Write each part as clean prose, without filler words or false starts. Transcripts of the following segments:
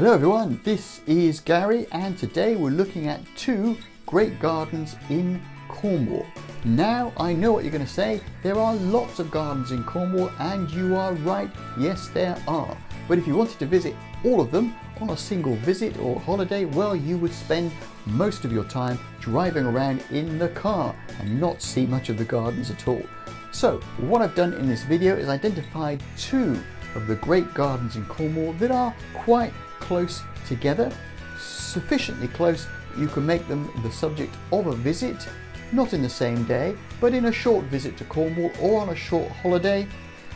Hello everyone, this is Gary and today we're looking at two great gardens in Cornwall. Now I know what you're going to say, there are lots of gardens in Cornwall and you are right, yes there are. But if you wanted to visit all of them on a single visit or holiday, well you would spend most of your time driving around in the car and not see much of the gardens at all. So what I've done in this video is identified two of the great gardens in Cornwall that are quite close together, sufficiently close you can make them the subject of a visit, not in the same day, but in a short visit to Cornwall or on a short holiday,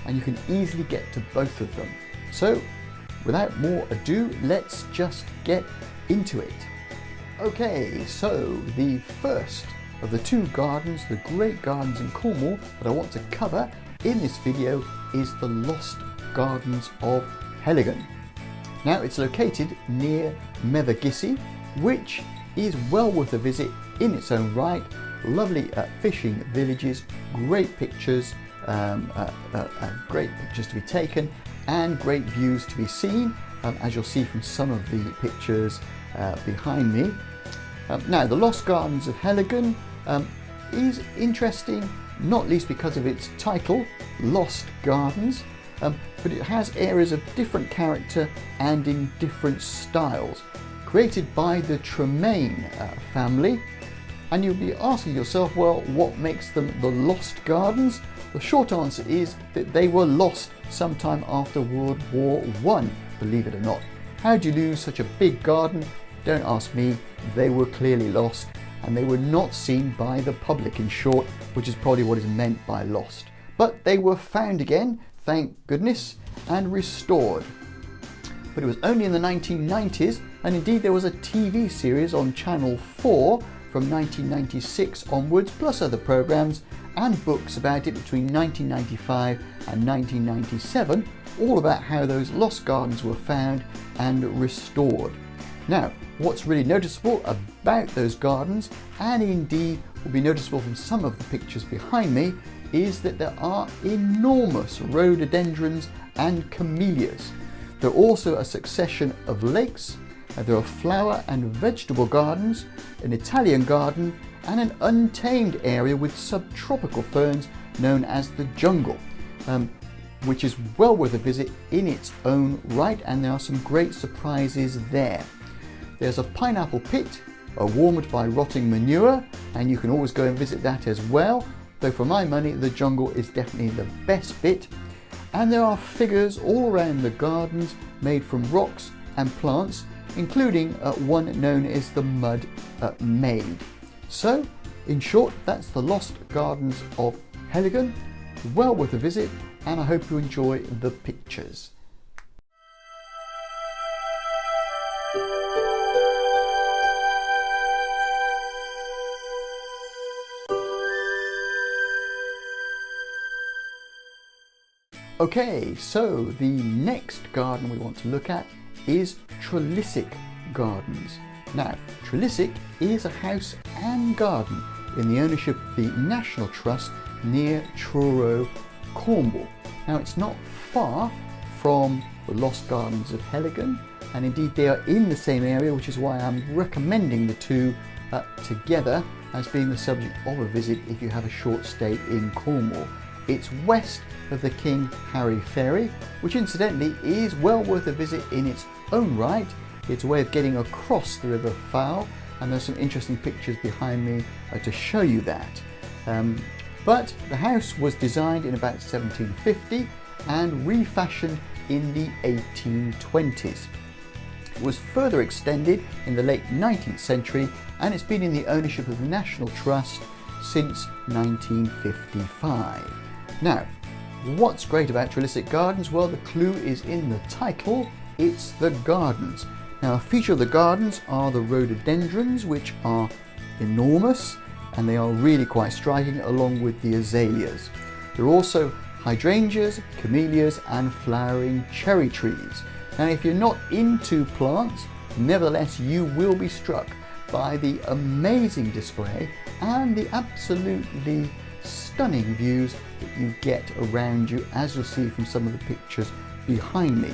and you can easily get to both of them. So without more ado, let's just get into it. Okay, so the first of the two gardens, the great gardens in Cornwall that I want to cover in this video is the Lost Gardens of Heligan. Now it's located near Mevagissey, which is well worth a visit in its own right. Lovely fishing villages, great pictures to be taken and great views to be seen, as you'll see from some of the pictures behind me. Now the Lost Gardens of Heligan is interesting, not least because of its title, Lost Gardens, but it has areas of different character and in different styles, created by the Tremaine family. And you'll be asking yourself, well, what makes them the Lost Gardens? The short answer is that they were lost sometime after World War I, believe it or not. How do you lose such a big garden? Don't ask me, they were clearly lost and they were not seen by the public, in short, which is probably what is meant by lost. But they were found again, thank goodness, and restored. But it was only in the 1990s, and indeed there was a TV series on Channel 4 from 1996 onwards, plus other programmes and books about it between 1995 and 1997, all about how those lost gardens were found and restored. Now, what's really noticeable about those gardens, and indeed will be noticeable from some of the pictures behind me, is that there are enormous rhododendrons and camellias. There are also a succession of lakes, there are flower and vegetable gardens, an Italian garden and an untamed area with subtropical ferns known as the jungle, which is well worth a visit in its own right, and there are some great surprises there. There's a pineapple pit warmed by rotting manure, and you can always go and visit that as well, though for my money the jungle is definitely the best bit. And there are figures all around the gardens made from rocks and plants, including one known as the Mud Maid. So in short, that's the Lost Gardens of Heligan. Well worth a visit, and I hope you enjoy the pictures. Okay, so the next garden we want to look at is Trelissick Gardens. Now, Trilisic is a house and garden in the ownership of the National Trust near Truro, Cornwall. Now, it's not far from the Lost Gardens of Heligan, and indeed they are in the same area, which is why I'm recommending the two together as being the subject of a visit if you have a short stay in Cornwall. It's west of the King Harry Ferry, which incidentally is well worth a visit in its own right. It's a way of getting across the River Fowl, and there's some interesting pictures behind me to show you that. But the house was designed in about 1750 and refashioned in the 1820s. It was further extended in the late 19th century, and it's been in the ownership of the National Trust since 1955. Now, what's great about Trilisic Gardens? Well, the clue is in the title, it's the gardens. Now, a feature of the gardens are the rhododendrons, which are enormous and they are really quite striking, along with the azaleas. There are also hydrangeas, camellias and flowering cherry trees. Now, if you're not into plants, nevertheless you will be struck by the amazing display and the absolutely stunning views that you get around you, as you'll see from some of the pictures behind me.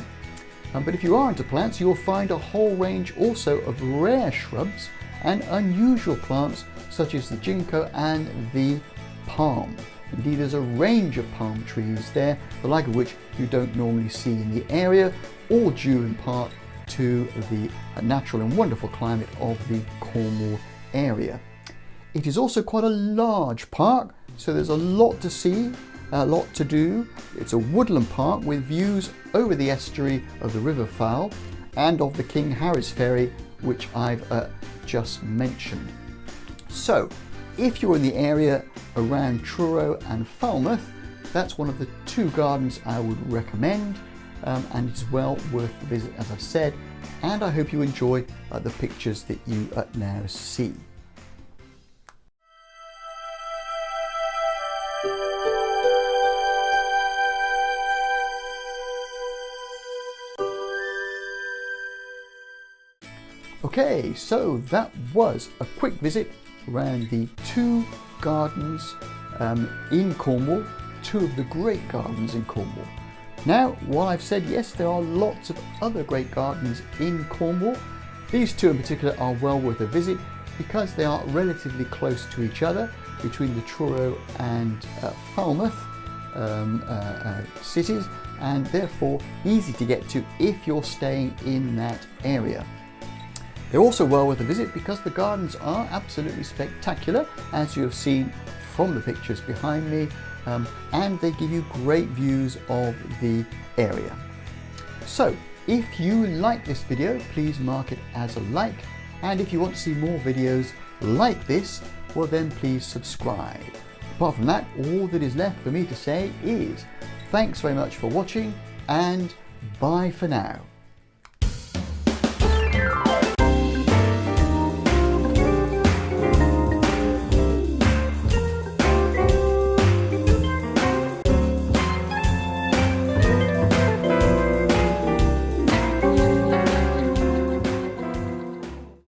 But if you are into plants, you'll find a whole range also of rare shrubs and unusual plants such as the ginkgo and the palm. Indeed, there's a range of palm trees there, the like of which you don't normally see in the area, all due in part to the natural and wonderful climate of the Cornwall area. It is also quite a large park, so there's a lot to see, a lot to do. It's a woodland park with views over the estuary of the River Fowl and of the King Harry's Ferry, which I've just mentioned. So, if you're in the area around Truro and Falmouth, that's one of the 2 gardens I would recommend, and it's well worth the visit, as I've said, and I hope you enjoy the pictures that you now see. Okay, so that was a quick visit around the 2 gardens in Cornwall, 2 of the great gardens in Cornwall. Now, while I've said yes, there are lots of other great gardens in Cornwall, these 2 in particular are well worth a visit because they are relatively close to each other between the Truro and Falmouth cities, and therefore easy to get to if you're staying in that area. They're also well worth a visit because the gardens are absolutely spectacular, as you have seen from the pictures behind me, and they give you great views of the area. So if you like this video, please mark it as a like, and if you want to see more videos like this, well then please subscribe. Apart from that, all that is left for me to say is thanks very much for watching, and bye for now.